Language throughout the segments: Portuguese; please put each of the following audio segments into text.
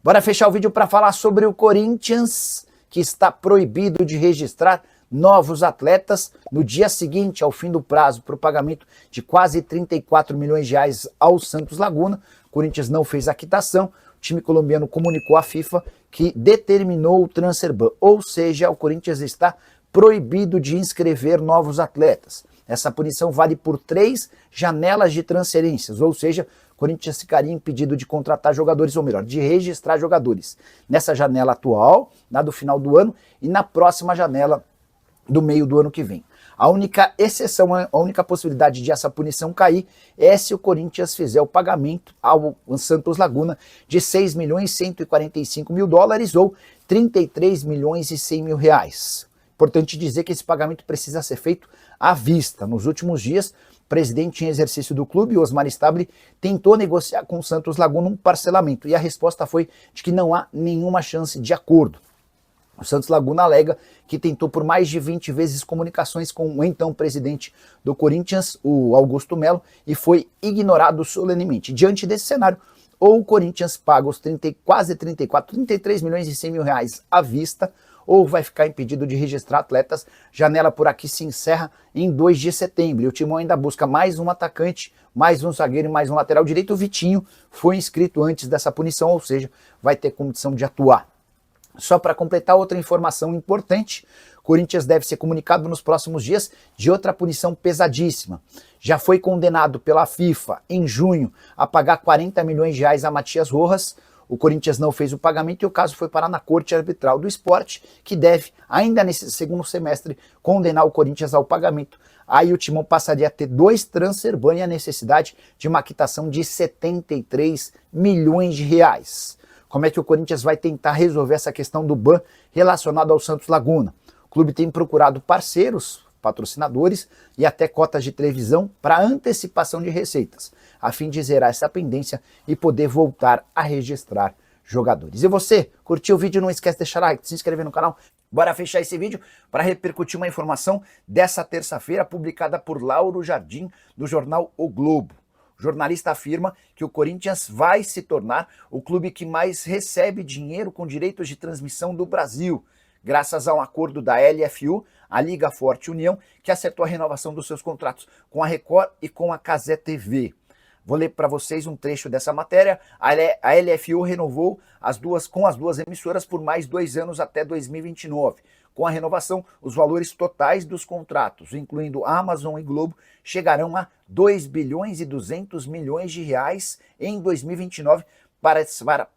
Bora fechar o vídeo para falar sobre o Corinthians, que está proibido de registrar novos atletas no dia seguinte ao fim do prazo para o pagamento de quase 34 milhões de reais ao Santos Laguna. O Corinthians não fez a quitação, o time colombiano comunicou à FIFA que determinou o transfer ban, ou seja, o Corinthians está proibido de inscrever novos atletas. Essa punição vale por 3 janelas de transferências, ou seja, o Corinthians ficaria impedido de contratar jogadores, ou melhor, de registrar jogadores nessa janela atual, na do final do ano, e na próxima janela do meio do ano que vem. A única exceção, a única possibilidade de essa punição cair é se o Corinthians fizer o pagamento ao Santos Laguna de 6 milhões 145 mil dólares ou 33 milhões e 100 mil reais. Importante dizer que esse pagamento precisa ser feito à vista. Nos últimos dias, o presidente em exercício do clube, Osmar Stabile, tentou negociar com o Santos Laguna um parcelamento e a resposta foi de que não há nenhuma chance de acordo. O Santos Laguna alega que tentou por mais de 20 vezes comunicações com o então presidente do Corinthians, o Augusto Melo, e foi ignorado solenemente. Diante desse cenário, ou o Corinthians paga os 33 milhões e 100 mil reais à vista, ou vai ficar impedido de registrar atletas. Janela por aqui se encerra em 2 de setembro. E o Timão ainda busca mais um atacante, mais um zagueiro e mais um lateral direito. O Vitinho foi inscrito antes dessa punição, ou seja, vai ter condição de atuar. Só para completar outra informação importante, o Corinthians deve ser comunicado nos próximos dias de outra punição pesadíssima. Já foi condenado pela FIFA em junho a pagar 40 milhões de reais a Matias Rojas. O Corinthians não fez o pagamento e o caso foi parar na Corte Arbitral do Esporte, que deve, ainda nesse segundo semestre, condenar o Corinthians ao pagamento. Aí o Timão passaria a ter 2 transfer ban e a necessidade de uma quitação de 73 milhões de reais. Como é que o Corinthians vai tentar resolver essa questão do ban relacionado ao Santos Laguna? O clube tem procurado parceiros, patrocinadores e até cotas de televisão para antecipação de receitas, a fim de zerar essa pendência e poder voltar a registrar jogadores. E você, curtiu o vídeo? Não esquece de deixar like, se inscrever no canal. Bora fechar esse vídeo para repercutir uma informação dessa terça-feira publicada por Lauro Jardim, do jornal O Globo. O jornalista afirma que o Corinthians vai se tornar o clube que mais recebe dinheiro com direitos de transmissão do Brasil, graças a um acordo da LFU, a Liga Forte União, que acertou a renovação dos seus contratos com a Record e com a Cazé TV. Vou ler para vocês um trecho dessa matéria. A LFU renovou com as duas emissoras por mais 2 anos até 2029. Com a renovação, os valores totais dos contratos, incluindo Amazon e Globo, chegarão a 2 bilhões e 200 milhões de reais em 2029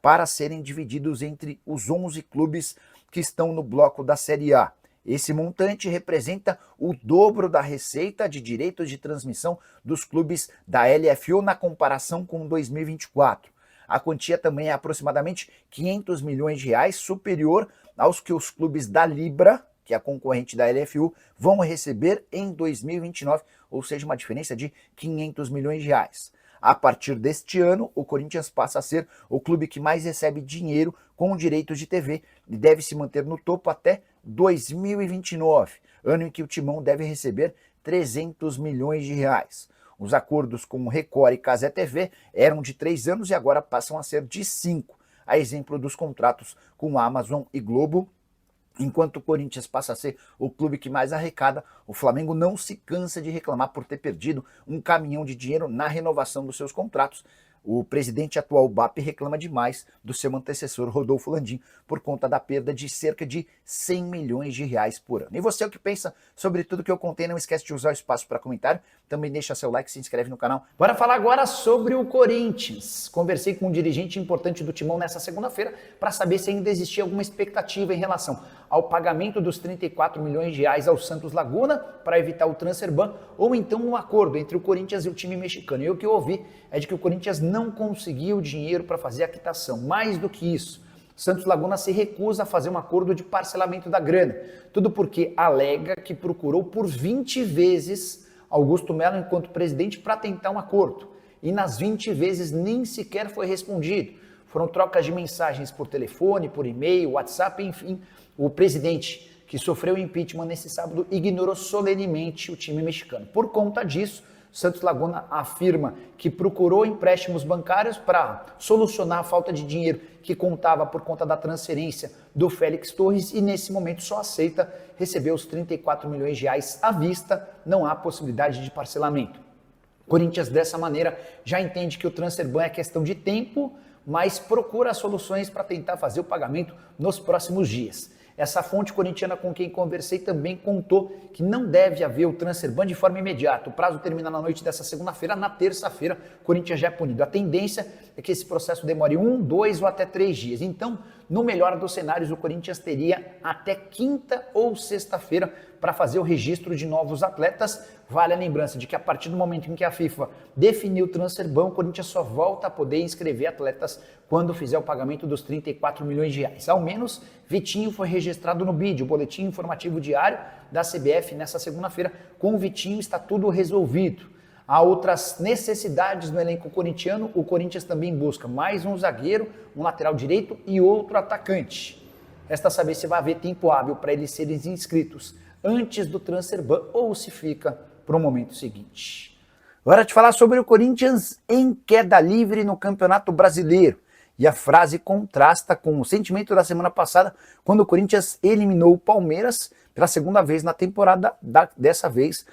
para serem divididos entre os 11 clubes que estão no bloco da Série A. Esse montante representa o dobro da receita de direitos de transmissão dos clubes da LFU na comparação com 2024. A quantia também é aproximadamente 500 milhões de reais, superior aos que os clubes da Libra, que é a concorrente da LFU, vão receber em 2029, ou seja, uma diferença de 500 milhões de reais. A partir deste ano, o Corinthians passa a ser o clube que mais recebe dinheiro com direitos de TV e deve se manter no topo até 2029, ano em que o Timão deve receber 300 milhões de reais. Os acordos com Record e Cazé TV eram de 3 anos e agora passam a ser de 5, a exemplo dos contratos com Amazon e Globo. Enquanto o Corinthians passa a ser o clube que mais arrecada, o Flamengo não se cansa de reclamar por ter perdido um caminhão de dinheiro na renovação dos seus contratos. O presidente atual BAP reclama demais do seu antecessor Rodolfo Landim por conta da perda de cerca de 100 milhões de reais por ano. E você, o que pensa sobre tudo que eu contei? Não esquece de usar o espaço para comentário. Também deixa seu like, se inscreve no canal. Bora falar agora sobre o Corinthians. Conversei com um dirigente importante do Timão nessa segunda-feira para saber se ainda existia alguma expectativa em relação ao pagamento dos 34 milhões de reais ao Santos Laguna para evitar o transfer ban, ou então um acordo entre o Corinthians e o time mexicano. E o que eu ouvi é de que o Corinthians não conseguiu dinheiro para fazer a quitação. Mais do que isso, Santos Laguna se recusa a fazer um acordo de parcelamento da grana. Tudo porque alega que procurou por 20 vezes Augusto Melo enquanto presidente para tentar um acordo. E nas 20 vezes nem sequer foi respondido. Foram trocas de mensagens por telefone, por e-mail, WhatsApp, enfim. O presidente, que sofreu impeachment nesse sábado, ignorou solenemente o time mexicano. Por conta disso, Santos Laguna afirma que procurou empréstimos bancários para solucionar a falta de dinheiro que contava por conta da transferência do Félix Torres e nesse momento só aceita receber os 34 milhões de reais à vista, não há possibilidade de parcelamento. Corinthians dessa maneira já entende que o transfer ban é questão de tempo, mas procura soluções para tentar fazer o pagamento nos próximos dias. Essa fonte corintiana com quem conversei também contou que não deve haver o transfer ban de forma imediata. O prazo termina na noite dessa segunda-feira. Na terça-feira, o Corinthians já é punido. A tendência é que esse processo demore 1, 2 ou até 3 dias. Então, no melhor dos cenários, o Corinthians teria até quinta ou sexta-feira para fazer o registro de novos atletas. Vale a lembrança de que a partir do momento em que a FIFA definiu o transfer ban, o Corinthians só volta a poder inscrever atletas quando fizer o pagamento dos 34 milhões de reais. Ao menos, Vitinho foi registrado no BID, o Boletim Informativo Diário da CBF, nessa segunda-feira. Com o Vitinho está tudo resolvido. Há outras necessidades no elenco corintiano. O Corinthians também busca mais um zagueiro, um lateral direito e outro atacante. Resta saber se vai haver tempo hábil para eles serem inscritos antes do transfer ban ou se fica para o momento seguinte. Agora te falar sobre o Corinthians em queda livre no Campeonato Brasileiro. E a frase contrasta com o sentimento da semana passada, quando o Corinthians eliminou o Palmeiras pela segunda vez na temporada, dessa vez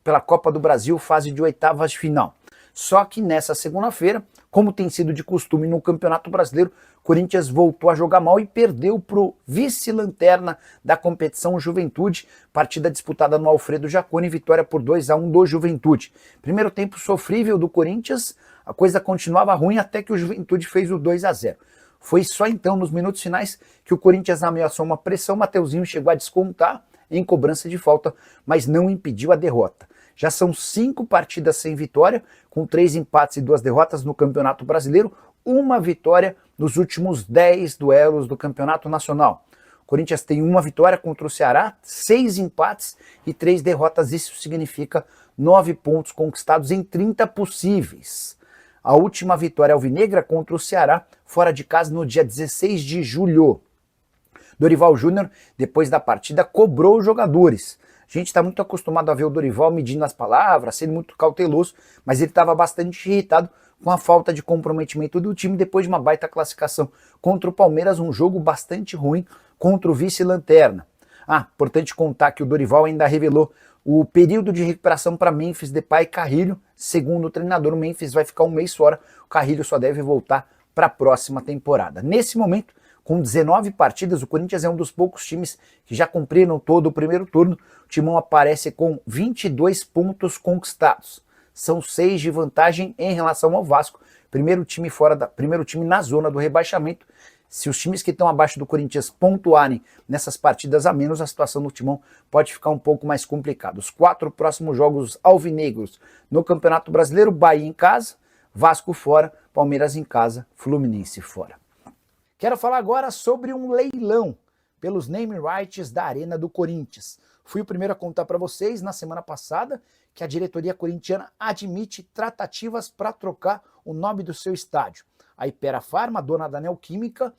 pela Copa do Brasil, fase de oitavas de final. Só que nessa segunda-feira, como tem sido de costume no Campeonato Brasileiro, o Corinthians voltou a jogar mal e perdeu para o vice-lanterna da competição Juventude, partida disputada no Alfredo Jaconi, vitória por 2-1 do Juventude. Primeiro tempo sofrível do Corinthians, a coisa continuava ruim até que o Juventude fez o 2-0. Foi só então, nos minutos finais, que o Corinthians ameaçou uma pressão. Mateuzinho chegou a descontar em cobrança de falta, mas não impediu a derrota. Já são 5 partidas sem vitória, com 3 empates e 2 derrotas no Campeonato Brasileiro, uma vitória nos últimos 10 duelos do Campeonato Nacional. O Corinthians tem uma vitória contra o Ceará, 6 empates e 3 derrotas. Isso significa 9 pontos conquistados em 30 possíveis. A última vitória alvinegra contra o Ceará, fora de casa, no dia 16 de julho. Dorival Júnior, depois da partida, cobrou os jogadores. A gente está muito acostumado a ver o Dorival medindo as palavras, sendo muito cauteloso, mas ele estava bastante irritado com a falta de comprometimento do time depois de uma baita classificação contra o Palmeiras, um jogo bastante ruim contra o vice-lanterna. Importante contar que o Dorival ainda revelou o período de recuperação para Memphis Depay e Carrilho. Segundo o treinador, o Memphis vai ficar um mês fora, o Carrilho só deve voltar para a próxima temporada. Nesse momento, com 19 partidas, o Corinthians é um dos poucos times que já cumpriram todo o primeiro turno. O Timão aparece com 22 pontos conquistados. São 6 de vantagem em relação ao Vasco, primeiro time na zona do rebaixamento. Se os times que estão abaixo do Corinthians pontuarem nessas partidas a menos, a situação do Timão pode ficar um pouco mais complicada. Os 4 próximos jogos alvinegros no Campeonato Brasileiro: Bahia em casa, Vasco fora, Palmeiras em casa, Fluminense fora. Quero falar agora sobre um leilão pelos name rights da Arena do Corinthians. Fui o primeiro a contar para vocês na semana passada que a diretoria corintiana admite tratativas para trocar o nome do seu estádio. A Hypera Pharma, dona da Neoquímica,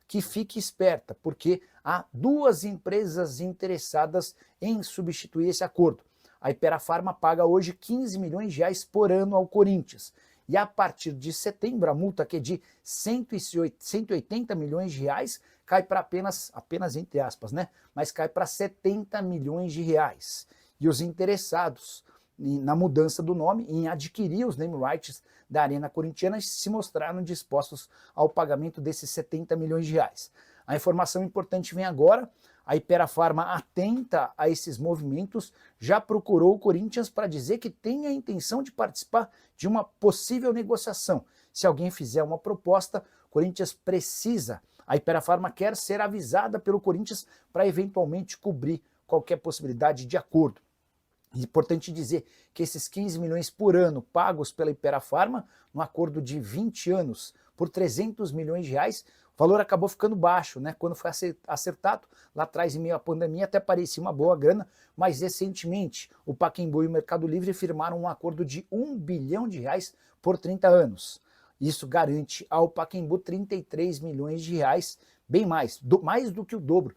que fique esperta, porque há 2 empresas interessadas em substituir esse acordo. A Hypera Pharma paga hoje 15 milhões de reais por ano ao Corinthians. E a partir de setembro, a multa, que é de 180 milhões de reais, cai para apenas entre aspas, né? Mas cai para 70 milhões de reais. E os interessados na mudança do nome, em adquirir os name rights da Arena Corintiana, se mostraram dispostos ao pagamento desses 70 milhões de reais. A informação importante vem agora. A Hypera Pharma, atenta a esses movimentos, já procurou o Corinthians para dizer que tem a intenção de participar de uma possível negociação. Se alguém fizer uma proposta, o Corinthians precisa. A Hypera Pharma quer ser avisada pelo Corinthians para eventualmente cobrir qualquer possibilidade de acordo. É importante dizer que esses 15 milhões por ano pagos pela Hypera Pharma, num acordo de 20 anos, por 300 milhões de reais, o valor acabou ficando baixo, né? Quando foi acertado, lá atrás, em meio à pandemia, até parecia uma boa grana, mas recentemente o Pacaembu e o Mercado Livre firmaram um acordo de 1 bilhão de reais por 30 anos. Isso garante ao Pacaembu 33 milhões de reais, bem mais do que o dobro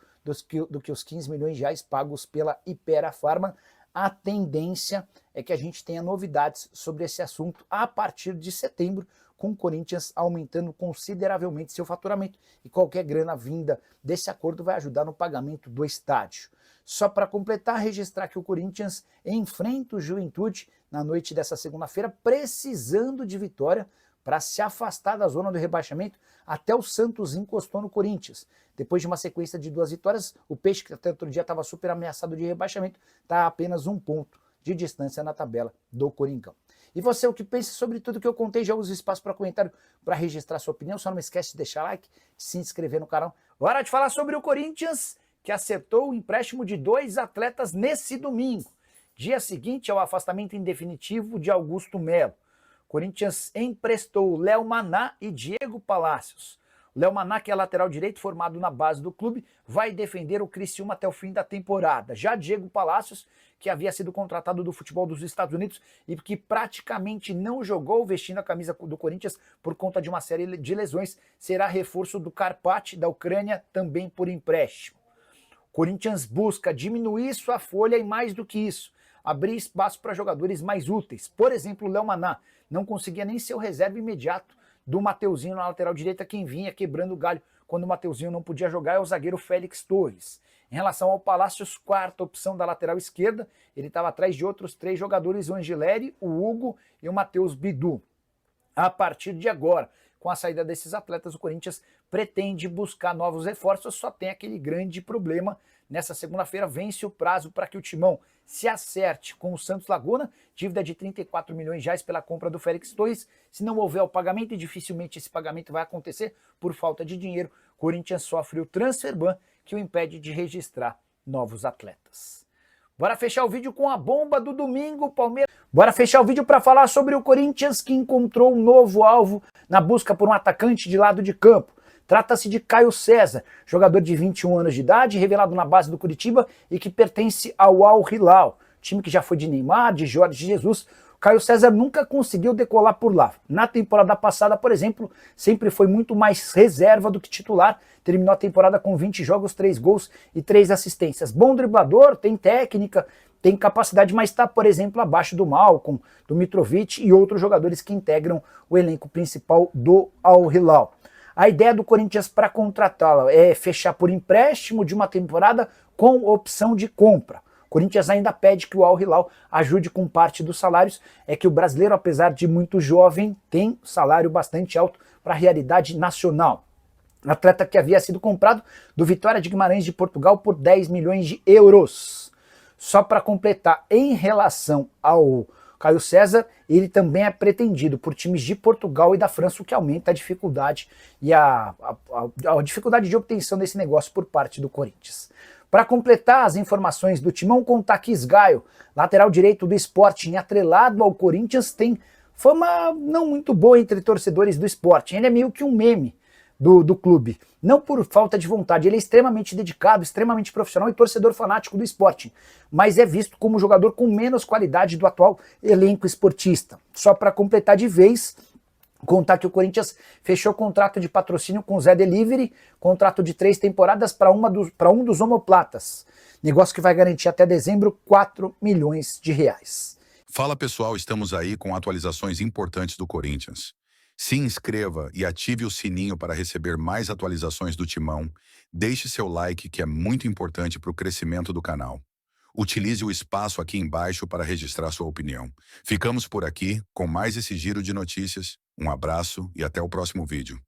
do que os 15 milhões de reais pagos pela Hypera Pharma. a tendência é que a gente tenha novidades sobre esse assunto a partir de setembro, com o Corinthians aumentando consideravelmente seu faturamento, e qualquer grana vinda desse acordo vai ajudar no pagamento do estádio. Só para completar, registrar que o Corinthians enfrenta o Juventude na noite dessa segunda-feira, precisando de vitória para se afastar da zona do rebaixamento. Até o Santos encostou no Corinthians. Depois de uma sequência de 2 vitórias, o Peixe, que até outro dia estava super ameaçado de rebaixamento, está a apenas 1 ponto de distância na tabela do Coringão. E você, o que pensa sobre tudo que eu contei? Já usa o espaço para comentário para registrar sua opinião. Só não esquece de deixar like, de se inscrever no canal. Hora de falar sobre o Corinthians, que acertou o empréstimo de 2 atletas nesse domingo, dia seguinte ao afastamento em definitivo de Augusto Melo. Corinthians emprestou Léo Maná e Diego Palacios. Léo Maná, que é lateral direito formado na base do clube, vai defender o Criciúma até o fim da temporada. Já Diego Palacios, que havia sido contratado do futebol dos Estados Unidos e que praticamente não jogou vestindo a camisa do Corinthians por conta de uma série de lesões, será reforço do Karpat da Ucrânia, também por empréstimo. Corinthians busca diminuir sua folha e, mais do que isso, abrir espaço para jogadores mais úteis. Por exemplo, o Léo Maná não conseguia nem ser o reserva imediato do Mateuzinho na lateral direita. Quem vinha quebrando o galho quando o Mateuzinho não podia jogar é o zagueiro Félix Torres. Em relação ao Palacios, quarta opção da lateral esquerda, ele estava atrás de outros 3 jogadores, o Angeleri, o Hugo e o Matheus Bidu. A partir de agora, com a saída desses atletas, o Corinthians pretende buscar novos reforços, só tem aquele grande problema. Nessa segunda-feira vence o prazo para que o Timão se acerte com o Santos Laguna, dívida de 34 milhões de reais pela compra do Félix Torres. Se não houver o pagamento, e dificilmente esse pagamento vai acontecer por falta de dinheiro, o Corinthians sofre o transfer ban, que o impede de registrar novos atletas. Bora fechar o vídeo com a bomba do domingo, Palmeiras. Bora fechar o vídeo para falar sobre o Corinthians, que encontrou um novo alvo na busca por um atacante de lado de campo. Trata-se de Caio César, jogador de 21 anos de idade, revelado na base do Curitiba e que pertence ao Al Hilal, time que já foi de Neymar, de Jorge Jesus. Caio César nunca conseguiu decolar por lá. Na temporada passada, por exemplo, sempre foi muito mais reserva do que titular. Terminou a temporada com 20 jogos, 3 gols e 3 assistências. Bom driblador, tem técnica, tem capacidade, mas está, por exemplo, abaixo do Malcom, do Mitrovic e outros jogadores que integram o elenco principal do Al Hilal. A ideia do Corinthians para contratá-la é fechar por empréstimo de uma temporada com opção de compra. O Corinthians ainda pede que o Al Hilal ajude com parte dos salários. É que o brasileiro, apesar de muito jovem, tem salário bastante alto para a realidade nacional. Atleta que havia sido comprado do Vitória de Guimarães de Portugal por 10 milhões de euros. Só para completar, em relação ao Caio César, ele também é pretendido por times de Portugal e da França, o que aumenta a dificuldade e a dificuldade de obtenção desse negócio por parte do Corinthians. Para completar as informações do Timão, com Takis Gaio, lateral direito do Sporting, atrelado ao Corinthians, tem fama não muito boa entre torcedores do Sporting. Ele é meio que um meme do clube, não por falta de vontade. Ele é extremamente dedicado, extremamente profissional e torcedor fanático do Sporting, mas é visto como jogador com menos qualidade do atual elenco esportista. Só para completar de vez, contar que o Corinthians fechou contrato de patrocínio com o Zé Delivery, contrato de 3 temporadas para um dos omoplatas, negócio que vai garantir até dezembro 4 milhões de reais. Fala pessoal, estamos aí com atualizações importantes do Corinthians. Se inscreva e ative o sininho para receber mais atualizações do Timão. Deixe seu like, que é muito importante para o crescimento do canal. Utilize o espaço aqui embaixo para registrar sua opinião. Ficamos por aqui com mais esse giro de notícias. Um abraço e até o próximo vídeo.